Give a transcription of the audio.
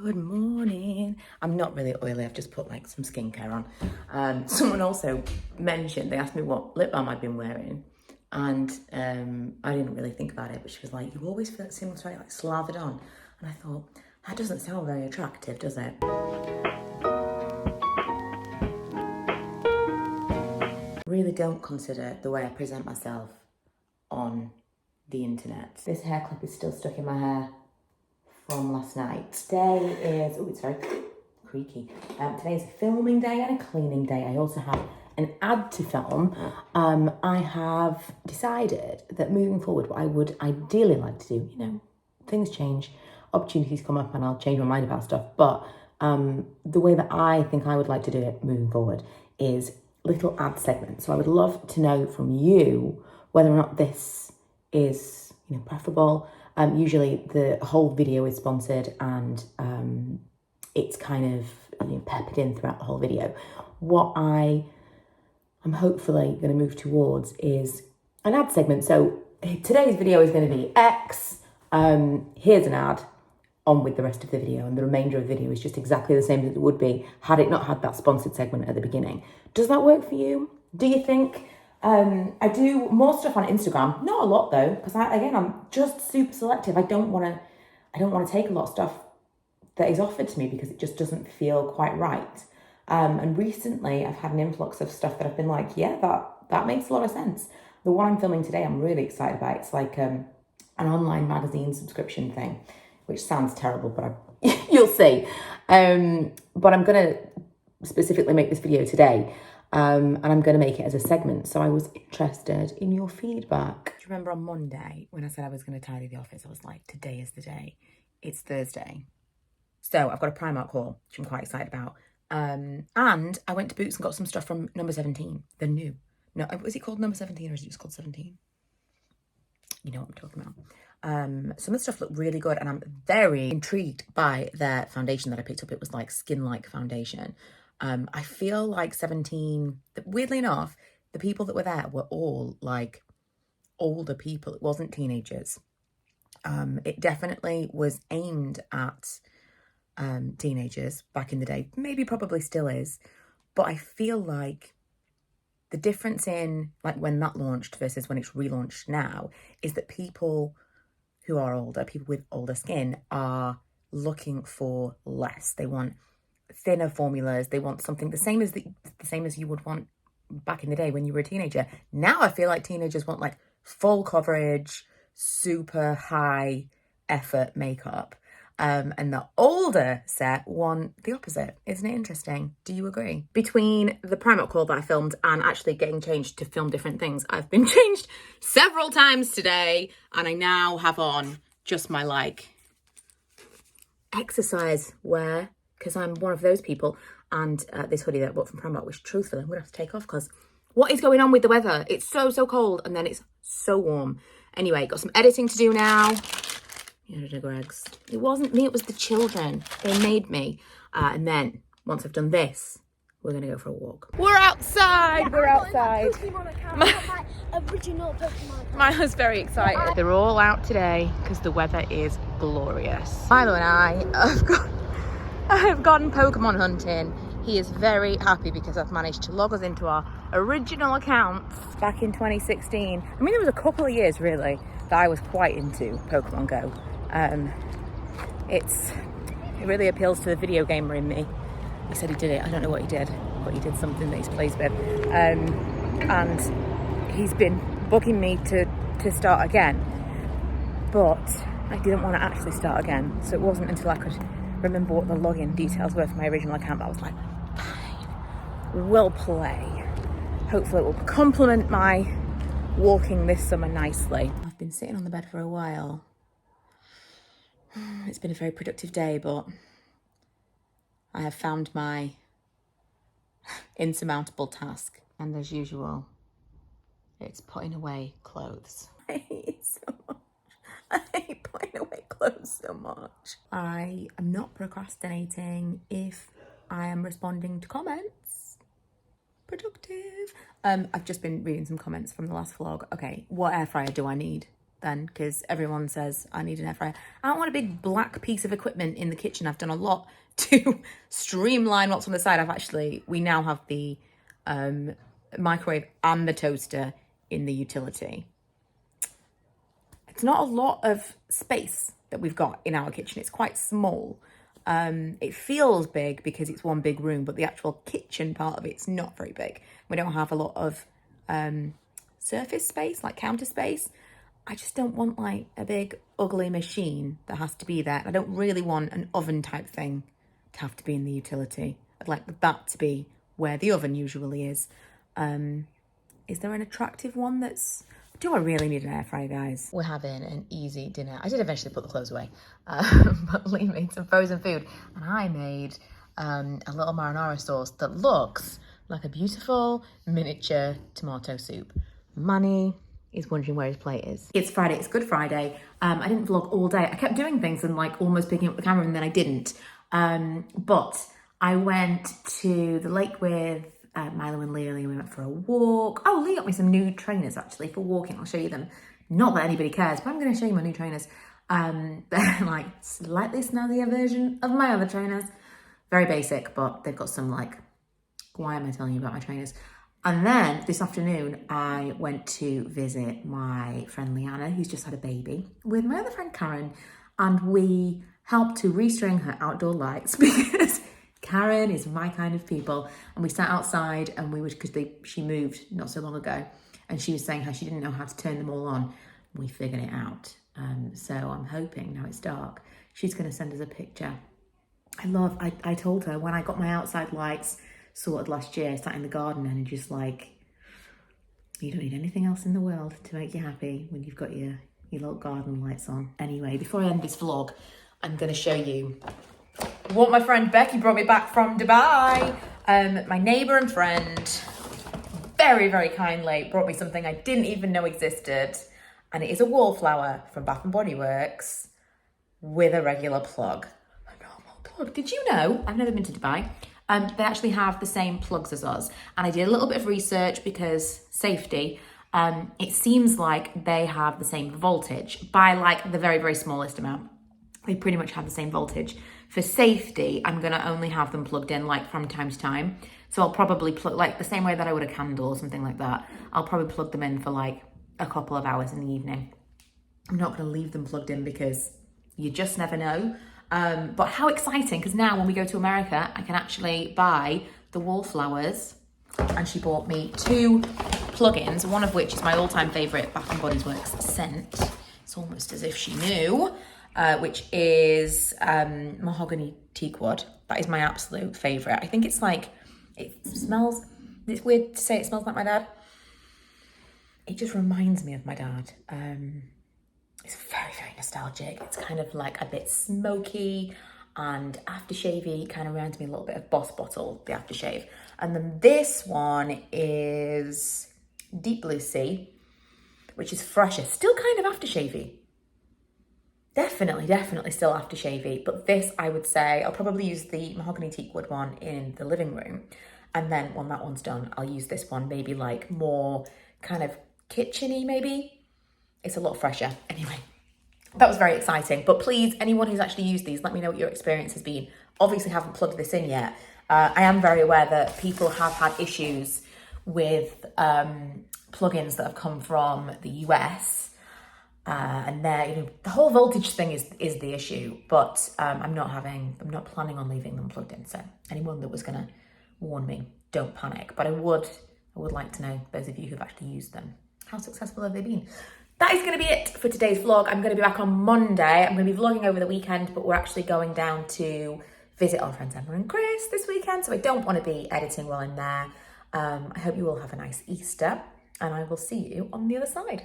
Good morning. I'm not really oily, I've just put like some skincare on. Someone also mentioned, they asked me what lip balm I'd been wearing, and I didn't really think about it, but she was like, you always feel seem very like slathered on. And I thought, that doesn't sound very attractive, does it? Really don't consider the way I present myself on the internet. This hair clip is still stuck in my hair from last night. Today is, oh, it's very creaky. Today is a filming day and a cleaning day. I also have an ad to film. I have decided that moving forward, what I would ideally like to do, you know, things change, opportunities come up and I'll change my mind about stuff. But the way that I think I would like to do it moving forward is little ad segments. So I would love to know from you whether or not this is, you know, preferable. Usually the whole video is sponsored and it's kind of, you know, peppered in throughout the whole video. What I am hopefully going to move towards is an ad segment. So today's video is going to be X. Here's an ad, on with the rest of the video, and the remainder of the video is just exactly the same as it would be had it not had that sponsored segment at the beginning. Does that work for you? Do you think? I do more stuff on Instagram, not a lot though, because I'm just super selective. I don't want to take a lot of stuff that is offered to me because it just doesn't feel quite right. And recently I've had an influx of stuff that I've been like, yeah, that makes a lot of sense. The one I'm filming today, I'm really excited about. It's like an online magazine subscription thing, which sounds terrible, but you'll see. But I'm going to specifically make this video today. And I'm going to make it as a segment. So I was interested in your feedback. Do you remember on Monday when I said I was going to tidy the office? I was like, today is the day. It's Thursday. So I've got a Primark haul, which I'm quite excited about. And I went to Boots and got some stuff from number 17, the new. No, was it called number 17 or is it just called 17? You know what I'm talking about. Some of the stuff looked really good and I'm very intrigued by their foundation that I picked up. It was like skin-like foundation. I feel like 17, weirdly enough, the people that were there were all like older people. It wasn't teenagers. It definitely was aimed at teenagers back in the day. Maybe probably still is. But I feel like the difference in like when that launched versus when it's relaunched now is that people who are older, people with older skin, are looking for less. They want thinner formulas. They want something the same as you would want back in the day when you were a teenager. Now I feel like teenagers want like full coverage, super high effort makeup. And the older set want the opposite. Isn't it interesting? Do you agree? Between the Primark haul that I filmed and actually getting changed to film different things, I've been changed several times today, and I now have on just my like exercise wear because I'm one of those people, and this hoodie that I bought from Primark, which truthfully I'm gonna have to take off because what is going on with the weather? It's so cold and then it's so warm. Anyway, got some editing to do now. Editor Greg's. It wasn't me, it was the children. They made me. And then, once I've done this, we're going to go for a walk. We're outside! We're outside. My original Pokemon. Milo's very excited. They're all out today because the weather is glorious. Milo and I have gone Pokemon hunting. He is very happy because I've managed to log us into our original accounts back in 2016. I mean, there was a couple of years, really, that I was quite into Pokemon Go. It really appeals to the video gamer in me. He said he did it. I don't know what he did, but he did something that he's pleased with. And he's been bugging me to start again. But I didn't want to actually start again. So it wasn't until I could remember what the login details were for my original account that I was like, fine, we'll play. Hopefully it will complement my walking this summer nicely. I've been sitting on the bed for a while. It's been a very productive day, but I have found my insurmountable task. And as usual, it's putting away clothes. I hate it so much. I hate putting away clothes so much. I am not procrastinating if I am responding to comments. Productive. I've just been reading some comments from the last vlog. Okay, what air fryer do I need? then, because everyone says I need an air fryer. I don't want a big black piece of equipment in the kitchen. I've done a lot to streamline what's on the side. We now have the microwave and the toaster in the utility. It's not a lot of space that we've got in our kitchen. It's quite small. It feels big because it's one big room, but the actual kitchen part of it's not very big. We don't have a lot of surface space, like counter space. I just don't want like a big ugly machine that has to be there. I don't really want an oven type thing to have to be in the utility. I'd like that to be where the oven usually is. Is there an attractive one that's... Do I really need an air fryer, guys? We're having an easy dinner. I did eventually put the clothes away, but Lee made some frozen food, and I made a little marinara sauce that looks like a beautiful miniature tomato soup. Manny is wondering where his plate is. It's Friday, it's Good Friday. I didn't vlog all day. I kept doing things and like almost picking up the camera and then I didn't. But I went to the lake with Milo and Lily, and we went for a walk. Oh, Lee got me some new trainers actually for walking. I'll show you them. Not that anybody cares, but I'm going to show you my new trainers. They're like slightly snazzier version of my other trainers. Very basic, but they've got some like, why am I telling you about my trainers? And then this afternoon, I went to visit my friend Leanna, who's just had a baby, with my other friend Karen, and we helped to restring her outdoor lights because Karen is my kind of people. And we sat outside and she moved not so long ago, and she was saying how she didn't know how to turn them all on. We figured it out. So I'm hoping now it's dark, she's going to send us a picture. I told her when I got my outside lights sorted last year, sat in the garden and just like, you don't need anything else in the world to make you happy when you've got your little garden lights on. Anyway, before I end this vlog, I'm going to show you what my friend Becky brought me back from Dubai. My neighbour and friend, very, very kindly, brought me something I didn't even know existed. And it is a wallflower from Bath & Body Works with a regular plug. A normal plug. Did you know? I've never been to Dubai. They actually have the same plugs as us. And I did a little bit of research because safety. It seems like they have the same voltage by like the very, very smallest amount. They pretty much have the same voltage. For safety, I'm going to only have them plugged in like from time to time. So I'll probably plug like the same way that I would a candle or something like that. I'll probably plug them in for like a couple of hours in the evening. I'm not going to leave them plugged in because you just never know. But how exciting, because now when we go to America, I can actually buy the wallflowers. And she bought me 2 plugins, one of which is my all-time favourite Bath & Body Works scent. It's almost as if she knew, which is mahogany teakwood. That is my absolute favourite. I think it's like, it's weird to say it smells like my dad. It just reminds me of my dad. It's very, very nostalgic. It's kind of like a bit smoky and aftershavey. Kind of reminds me a little bit of Boss Bottle, the aftershave. And then this one is Deep Blue Sea, which is fresher. Still kind of aftershavey. Definitely still aftershavey. But this, I would say, I'll probably use the mahogany teakwood one in the living room. And then when that one's done, I'll use this one, maybe like more kind of kitchen-y maybe. It's a lot fresher. Anyway, that was very exciting. But please, anyone who's actually used these, let me know what your experience has been. Obviously haven't plugged this in yet. I am very aware that people have had issues with plugins that have come from the US. And they're, the whole voltage thing is the issue. But I'm not planning on leaving them plugged in. So anyone that was gonna warn me, don't panic. But I would like to know, those of you who've actually used them, how successful have they been? That is going to be it for today's vlog. I'm going to be back on Monday. I'm going to be vlogging over the weekend, but we're actually going down to visit our friends Emma and Chris this weekend, so I don't want to be editing while I'm there. I hope you all have a nice Easter, and I will see you on the other side.